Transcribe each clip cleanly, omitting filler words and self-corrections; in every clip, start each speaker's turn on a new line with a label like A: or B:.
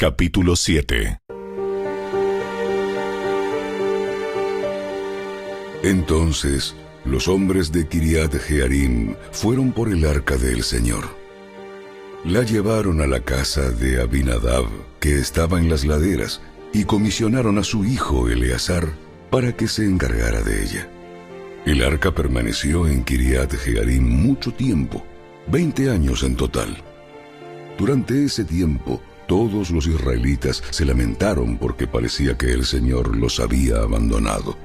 A: Capítulo 7.
B: Entonces los hombres de Kiriat Jearim fueron por el arca del Señor. La llevaron a la casa de Abinadab, que estaba en las laderas, y comisionaron a su hijo Eleazar para que se encargara de ella. El arca permaneció en Kiriat Jearim mucho tiempo, 20 años en total. Durante ese tiempo, todos los israelitas se lamentaron porque parecía que el Señor los había abandonado.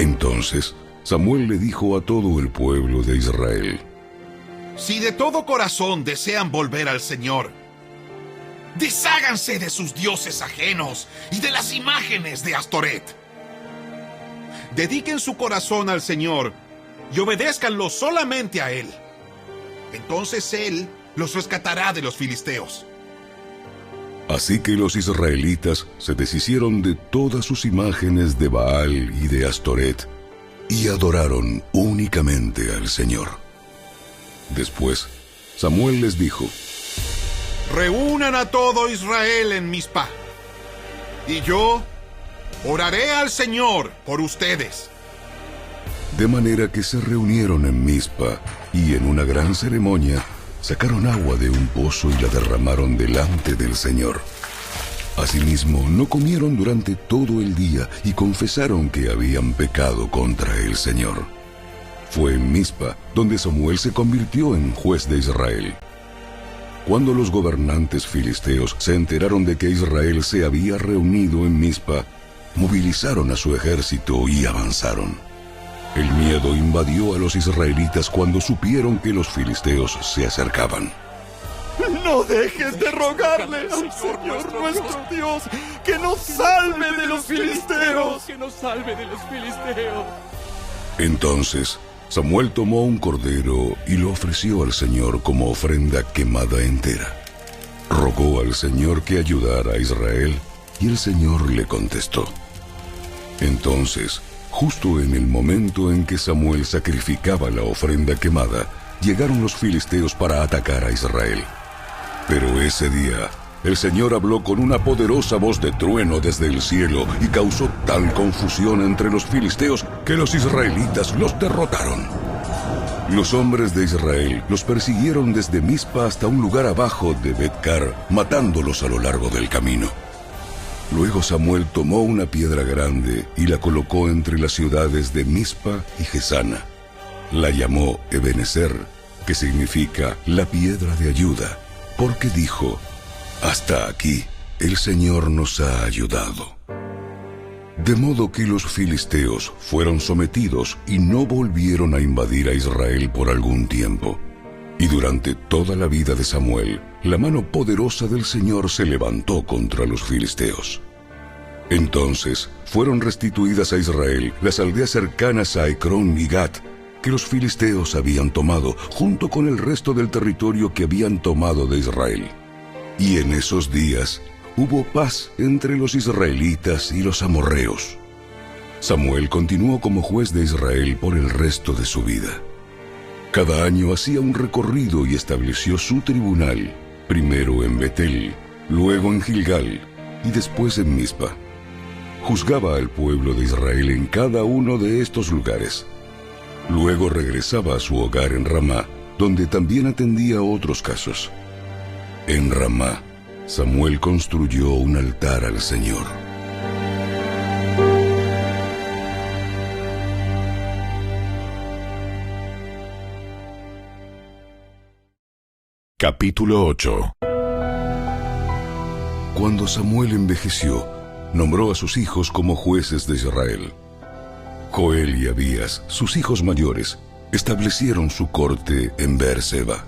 B: Entonces Samuel le dijo a todo el pueblo de Israel:
C: Si de todo corazón desean volver al Señor, desháganse de sus dioses ajenos y de las imágenes de Astoret. Dediquen su corazón al Señor y obedézcanlo solamente a Él. Entonces Él los rescatará de los filisteos.
B: Así que los israelitas se deshicieron de todas sus imágenes de Baal y de Astoret y adoraron únicamente al Señor. Después, Samuel les dijo:
C: Reúnan a todo Israel en Mizpa, y yo oraré al Señor por ustedes.
B: De manera que se reunieron en Mizpa y en una gran ceremonia sacaron agua de un pozo y la derramaron delante del Señor. Asimismo, no comieron durante todo el día y confesaron que habían pecado contra el Señor. Fue en Mizpa donde Samuel se convirtió en juez de Israel. Cuando los gobernantes filisteos se enteraron de que Israel se había reunido en Mizpa, movilizaron a su ejército y avanzaron. El miedo invadió a los israelitas cuando supieron que los filisteos se acercaban.
D: No dejes de rogarle al Señor nuestro Dios que nos salve de los filisteos. Que nos salve de los filisteos.
B: Entonces Samuel tomó un cordero y lo ofreció al Señor como ofrenda quemada entera. Rogó al Señor que ayudara a Israel y el Señor le contestó. Entonces, justo en el momento en que Samuel sacrificaba la ofrenda quemada, llegaron los filisteos para atacar a Israel. Pero ese día, el Señor habló con una poderosa voz de trueno desde el cielo y causó tal confusión entre los filisteos que los israelitas los derrotaron. Los hombres de Israel los persiguieron desde Mizpa hasta un lugar abajo de Bet-car, matándolos a lo largo del camino. Luego Samuel tomó una piedra grande y la colocó entre las ciudades de Mizpa y Gesana. La llamó Ebenezer, que significa la piedra de ayuda, porque dijo: hasta aquí el Señor nos ha ayudado. De modo que los filisteos fueron sometidos y no volvieron a invadir a Israel por algún tiempo. Y durante toda la vida de Samuel, la mano poderosa del Señor se levantó contra los filisteos. Entonces fueron restituidas a Israel las aldeas cercanas a Ecrón y Gat, que los filisteos habían tomado, junto con el resto del territorio que habían tomado de Israel. Y en esos días hubo paz entre los israelitas y los amorreos. Samuel continuó como juez de Israel por el resto de su vida. Cada año hacía un recorrido y estableció su tribunal, primero en Betel, luego en Gilgal y después en Mizpa. Juzgaba al pueblo de Israel en cada uno de estos lugares. Luego regresaba a su hogar en Ramá, donde también atendía otros casos. En Ramá, Samuel construyó un altar al Señor.
A: Capítulo 8.
B: Cuando Samuel envejeció, nombró a sus hijos como jueces de Israel. Joel y Abías, sus hijos mayores, establecieron su corte en Beerseba.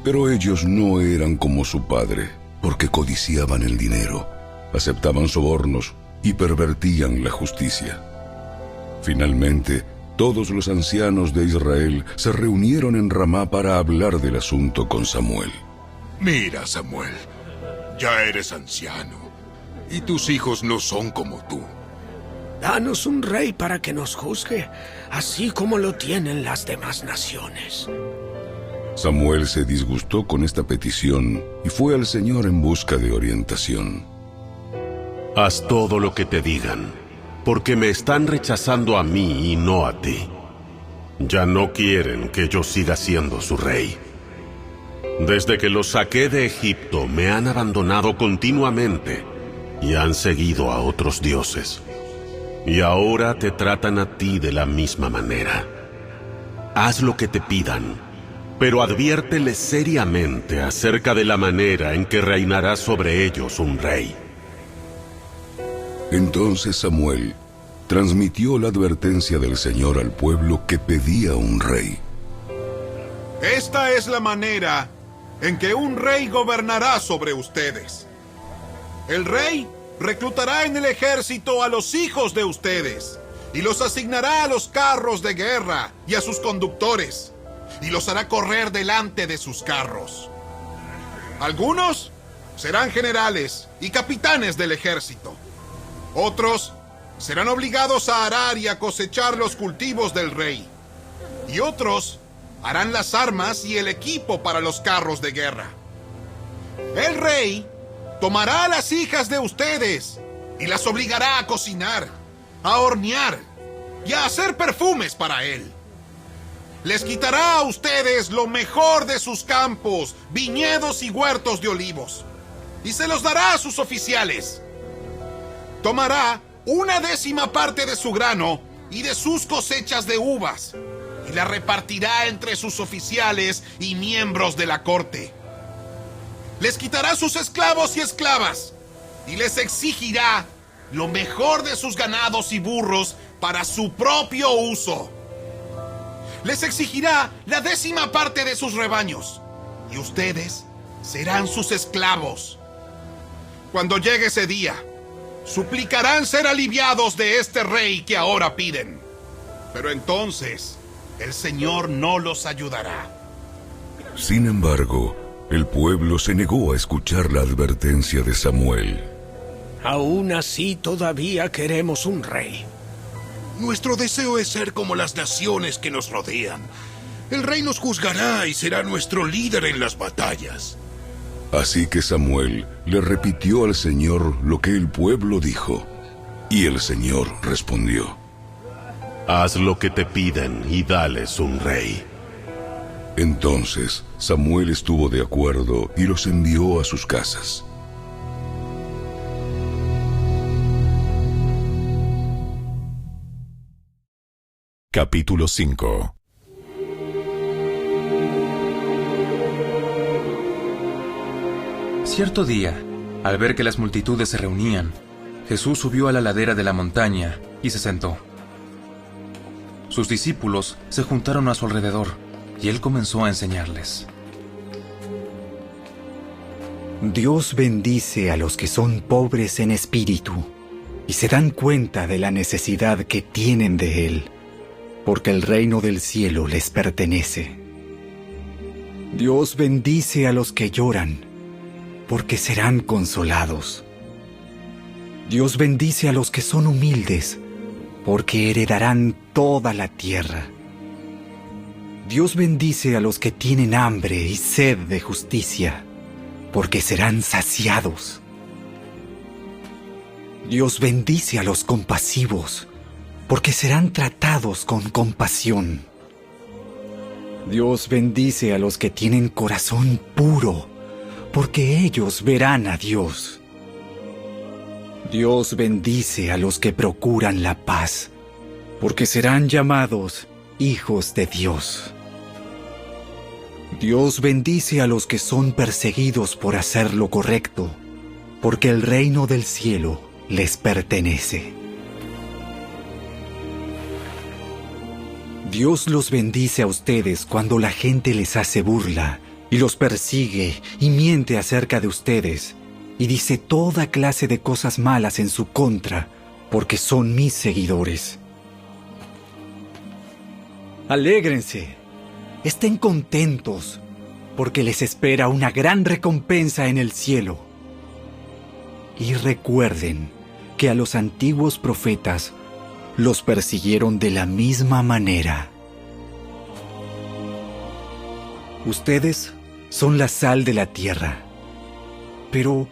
B: Pero ellos no eran como su padre, porque codiciaban el dinero, aceptaban sobornos y pervertían la justicia. Finalmente, todos los ancianos de Israel se reunieron en Ramá para hablar del asunto con Samuel.
E: Mira, Samuel, ya eres anciano, y tus hijos no son como tú.
F: Danos un rey para que nos juzgue, así como lo tienen las demás naciones.
B: Samuel se disgustó con esta petición y fue al Señor en busca de orientación.
G: Haz todo lo que te digan, porque me están rechazando a mí y no a ti. Ya no quieren que yo siga siendo su rey. Desde que los saqué de Egipto me han abandonado continuamente y han seguido a otros dioses. Y ahora te tratan a ti de la misma manera. Haz lo que te pidan, pero adviérteles seriamente acerca de la manera en que reinará sobre ellos un rey.
B: Entonces Samuel transmitió la advertencia del Señor al pueblo que pedía un rey.
C: Esta es la manera en que un rey gobernará sobre ustedes. El rey reclutará en el ejército a los hijos de ustedes y los asignará a los carros de guerra y a sus conductores y los hará correr delante de sus carros. Algunos serán generales y capitanes del ejército. Otros serán obligados a arar y a cosechar los cultivos del rey. Y otros harán las armas y el equipo para los carros de guerra. El rey tomará a las hijas de ustedes y las obligará a cocinar, a hornear y a hacer perfumes para él. Les quitará a ustedes lo mejor de sus campos, viñedos y huertos de olivos, y se los dará a sus oficiales. Tomará 1/10 parte de su grano y de sus cosechas de uvas, y la repartirá entre sus oficiales y miembros de la corte. Les quitará sus esclavos y esclavas, y les exigirá lo mejor de sus ganados y burros para su propio uso. Les exigirá la 10ª parte de sus rebaños, y ustedes serán sus esclavos. Cuando llegue ese día, suplicarán ser aliviados de este rey que ahora piden. Pero entonces el Señor no los ayudará.
B: Sin embargo, el pueblo se negó a escuchar la advertencia de Samuel.
F: Aún así todavía queremos un rey.
E: Nuestro deseo es ser como las naciones que nos rodean. El rey nos juzgará y será nuestro líder en las batallas.
B: Así que Samuel le repitió al Señor lo que el pueblo dijo. Y el Señor respondió:
G: Haz lo que te piden y dales un rey.
B: Entonces Samuel estuvo de acuerdo y los envió a sus casas.
A: Capítulo 5.
H: Cierto día, al ver que las multitudes se reunían, Jesús subió a la ladera de la montaña y se sentó. Sus discípulos se juntaron a su alrededor y él comenzó a enseñarles.
I: Dios bendice a los que son pobres en espíritu y se dan cuenta de la necesidad que tienen de Él, porque el reino del cielo les pertenece. Dios bendice a los que lloran, porque serán consolados. Dios bendice a los que son humildes, porque heredarán toda la tierra. Dios bendice a los que tienen hambre y sed de justicia, porque serán saciados. Dios bendice a los compasivos, porque serán tratados con compasión. Dios bendice a los que tienen corazón puro, porque ellos verán a Dios. Dios bendice a los que procuran la paz, porque serán llamados hijos de Dios. Dios bendice a los que son perseguidos por hacer lo correcto, porque el reino del cielo les pertenece. Dios los bendice a ustedes cuando la gente les hace burla y los persigue y miente acerca de ustedes y dice toda clase de cosas malas en su contra, porque son mis seguidores. Alégrense, estén contentos, porque les espera una gran recompensa en el cielo. Y recuerden que a los antiguos profetas los persiguieron de la misma manera. Ustedes son la sal de la tierra. Pero,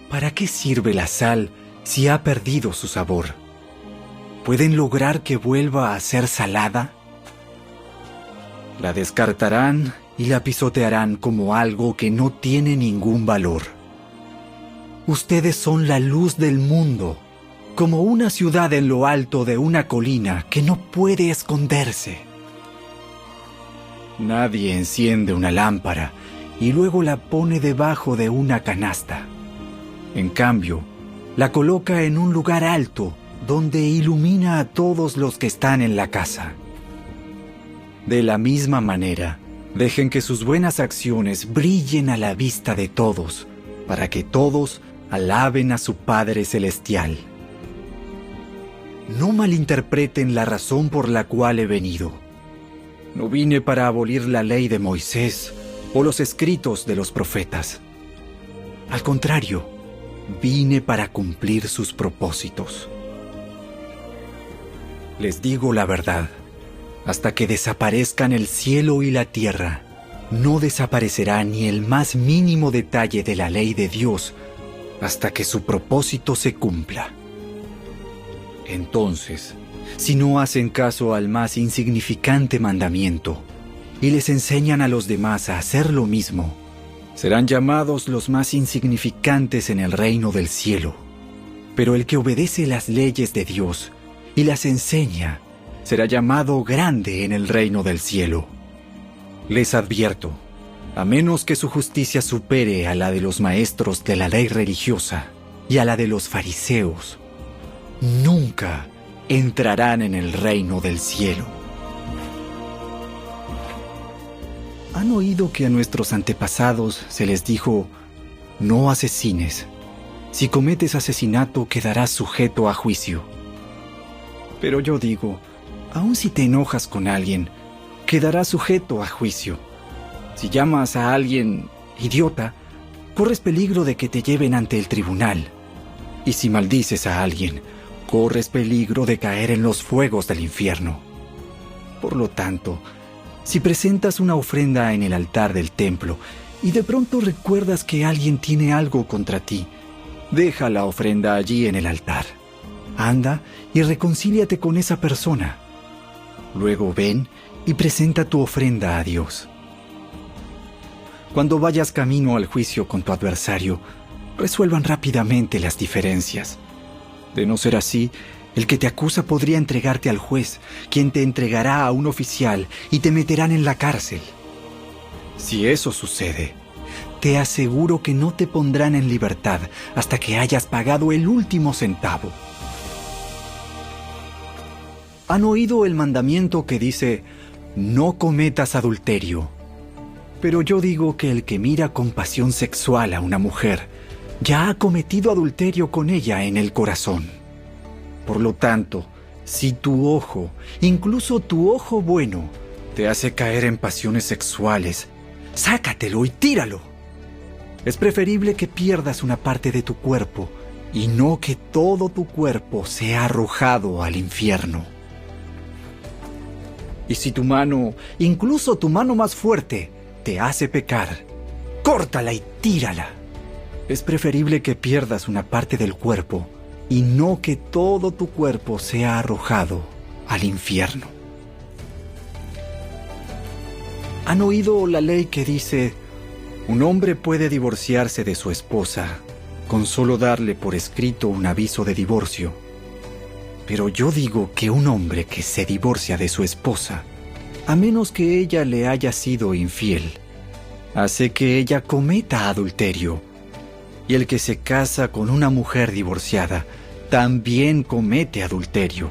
I: ¿para qué sirve la sal si ha perdido su sabor? ¿Pueden lograr que vuelva a ser salada? La descartarán y la pisotearán como algo que no tiene ningún valor. Ustedes son la luz del mundo, como una ciudad en lo alto de una colina que no puede esconderse. Nadie enciende una lámpara y luego la pone debajo de una canasta. En cambio, la coloca en un lugar alto donde ilumina a todos los que están en la casa. De la misma manera, dejen que sus buenas acciones brillen a la vista de todos, para que todos alaben a su Padre Celestial. No malinterpreten la razón por la cual he venido. No vine para abolir la ley de Moisés o los escritos de los profetas. Al contrario, vine para cumplir sus propósitos. Les digo la verdad, hasta que desaparezcan el cielo y la tierra, no desaparecerá ni el más mínimo detalle de la ley de Dios hasta que su propósito se cumpla. Entonces, si no hacen caso al más insignificante mandamiento y les enseñan a los demás a hacer lo mismo, serán llamados los más insignificantes en el reino del cielo. Pero el que obedece las leyes de Dios y las enseña, será llamado grande en el reino del cielo. Les advierto, a menos que su justicia supere a la de los maestros de la ley religiosa y a la de los fariseos, nunca entrarán en el reino del cielo. ¿Han oído que a nuestros antepasados se les dijo, no asesines? Si cometes asesinato, quedarás sujeto a juicio. Pero yo digo, aun si te enojas con alguien, quedarás sujeto a juicio. Si llamas a alguien idiota, corres peligro de que te lleven ante el tribunal. Y si maldices a alguien, corres peligro de caer en los fuegos del infierno. Por lo tanto, si presentas una ofrenda en el altar del templo y de pronto recuerdas que alguien tiene algo contra ti, deja la ofrenda allí en el altar. Anda y reconcíliate con esa persona. Luego ven y presenta tu ofrenda a Dios. Cuando vayas camino al juicio con tu adversario, resuelvan rápidamente las diferencias. De no ser así, el que te acusa podría entregarte al juez, quien te entregará a un oficial y te meterán en la cárcel. Si eso sucede, te aseguro que no te pondrán en libertad hasta que hayas pagado el último centavo. ¿Han oído el mandamiento que dice, no cometas adulterio? Pero yo digo que el que mira con pasión sexual a una mujer, ya ha cometido adulterio con ella en el corazón. Por lo tanto, si tu ojo, incluso tu ojo bueno, te hace caer en pasiones sexuales, sácatelo y tíralo. Es preferible que pierdas una parte de tu cuerpo y no que todo tu cuerpo sea arrojado al infierno. Y si tu mano, incluso tu mano más fuerte, te hace pecar, córtala y tírala. Es preferible que pierdas una parte del cuerpo y no que todo tu cuerpo sea arrojado al infierno. ¿Han oído la ley que dice, un hombre puede divorciarse de su esposa con solo darle por escrito un aviso de divorcio? Pero yo digo que un hombre que se divorcia de su esposa, a menos que ella le haya sido infiel, hace que ella cometa adulterio. Y el que se casa con una mujer divorciada también comete adulterio.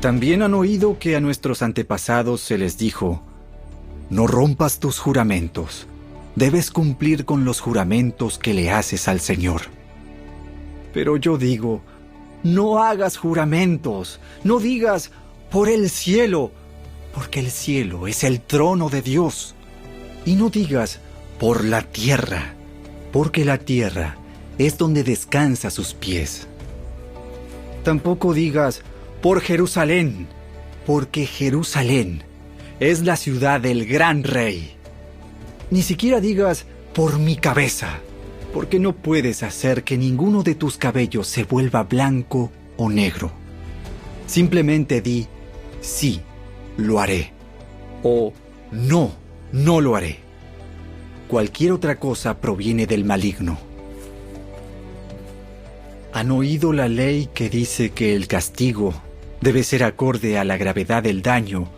I: También han oído que a nuestros antepasados se les dijo, no rompas tus juramentos, debes cumplir con los juramentos que le haces al Señor. Pero yo digo, no hagas juramentos, no digas, por el cielo, porque el cielo es el trono de Dios. Y no digas, por la tierra, porque la tierra es donde descansa sus pies. Tampoco digas, por Jerusalén, porque Jerusalén es la ciudad del gran rey. Ni siquiera digas por mi cabeza, porque no puedes hacer que ninguno de tus cabellos se vuelva blanco o negro. Simplemente di, sí, lo haré, o no, no lo haré. Cualquier otra cosa proviene del maligno. ¿Han oído la ley que dice que el castigo debe ser acorde a la gravedad del daño,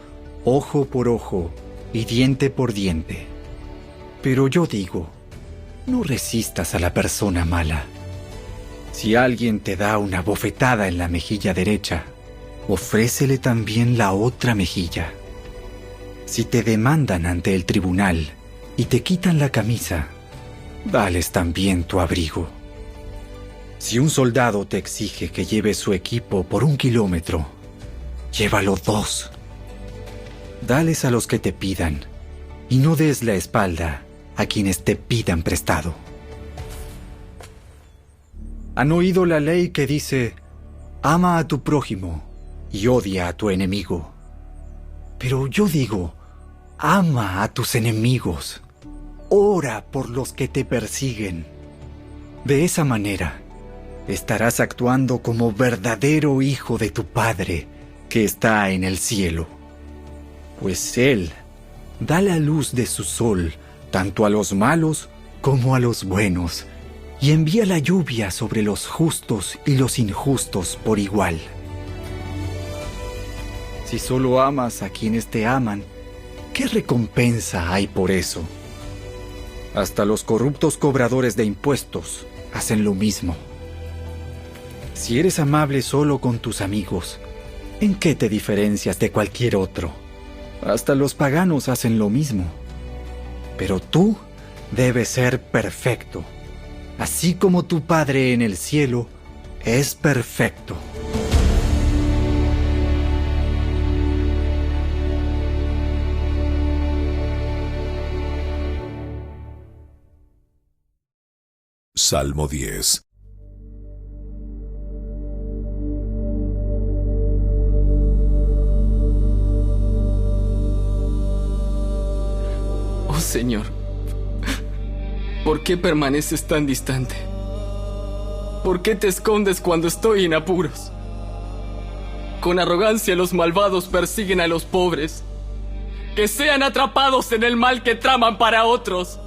I: ojo por ojo y diente por diente? Pero yo digo, no resistas a la persona mala. Si alguien te da una bofetada en la mejilla derecha, ofrécele también la otra mejilla. Si te demandan ante el tribunal y te quitan la camisa, dales también tu abrigo. Si un soldado te exige que lleves su equipo por 1 kilómetro, llévalo 2. Dales a los que te pidan, y no des la espalda a quienes te pidan prestado. ¿Han oído la ley que dice, ama a tu prójimo y odia a tu enemigo? Pero yo digo, ama a tus enemigos, ora por los que te persiguen. De esa manera, estarás actuando como verdadero hijo de tu Padre que está en el cielo. Pues Él da la luz de su sol tanto a los malos como a los buenos, y envía la lluvia sobre los justos y los injustos por igual. Si solo amas a quienes te aman, ¿qué recompensa hay por eso? Hasta los corruptos cobradores de impuestos hacen lo mismo. Si eres amable solo con tus amigos, ¿en qué te diferencias de cualquier otro? Hasta los paganos hacen lo mismo. Pero tú debes ser perfecto, así como tu Padre en el cielo es perfecto.
A: Salmo 10.
D: Oh Señor, ¿por qué permaneces tan distante? ¿Por qué te escondes cuando estoy en apuros? Con arrogancia los malvados persiguen a los pobres. Que sean atrapados en el mal que traman para otros.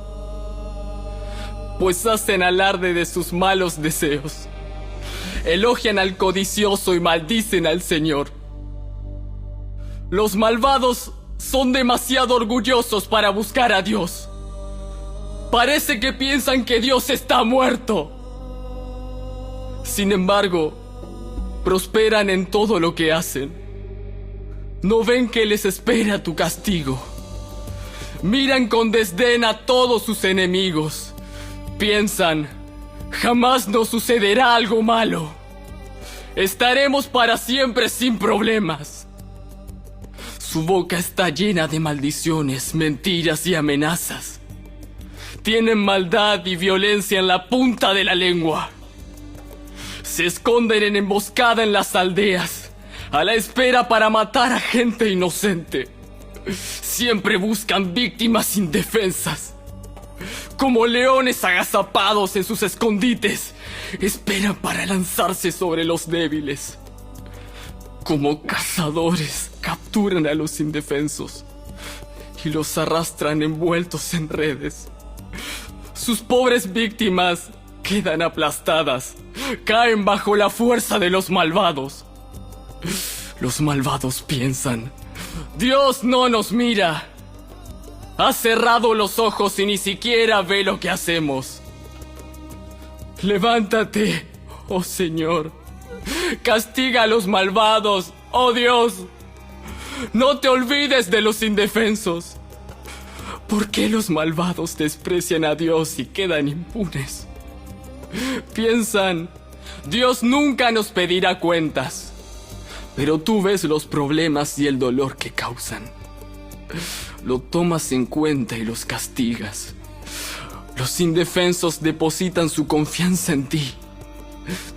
D: Pues hacen alarde de sus malos deseos. Elogian al codicioso y maldicen al Señor. Los malvados son demasiado orgullosos para buscar a Dios. Parece que piensan que Dios está muerto. Sin embargo, prosperan en todo lo que hacen. ¿No ven que les espera tu castigo? Miran con desdén a todos sus enemigos. Piensan, jamás nos sucederá algo malo. Estaremos para siempre sin problemas. Su boca está llena de maldiciones, mentiras y amenazas. Tienen maldad y violencia en la punta de la lengua. Se esconden en emboscada en las aldeas, a la espera para matar a gente inocente. Siempre buscan víctimas indefensas. Como leones agazapados en sus escondites, esperan para lanzarse sobre los débiles. Como cazadores, capturan a los indefensos y los arrastran envueltos en redes. Sus pobres víctimas quedan aplastadas, caen bajo la fuerza de los malvados. Los malvados piensan, Dios no nos mira. Ha cerrado los ojos y ni siquiera ve lo que hacemos. Levántate, oh Señor. Castiga a los malvados, oh Dios. No te olvides de los indefensos. ¿Por qué los malvados desprecian a Dios y quedan impunes? Piensan, Dios nunca nos pedirá cuentas. Pero tú ves los problemas y el dolor que causan. Lo tomas en cuenta y los castigas. Los indefensos depositan su confianza en ti.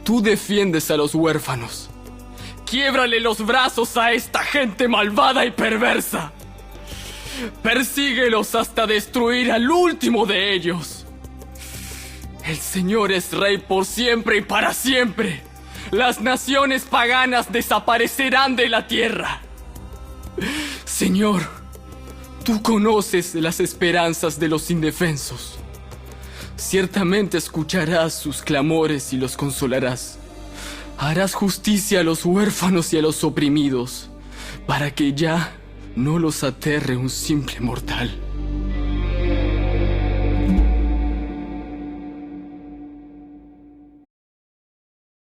D: Tú defiendes a los huérfanos. Quiébrale los brazos a esta gente malvada y perversa. Persíguelos hasta destruir al último de ellos. El Señor es rey por siempre y para siempre. Las naciones paganas desaparecerán de la tierra. Señor, tú conoces las esperanzas de los indefensos. Ciertamente escucharás sus clamores y los consolarás. Harás justicia a los huérfanos y a los oprimidos, para que ya no los aterre un simple mortal.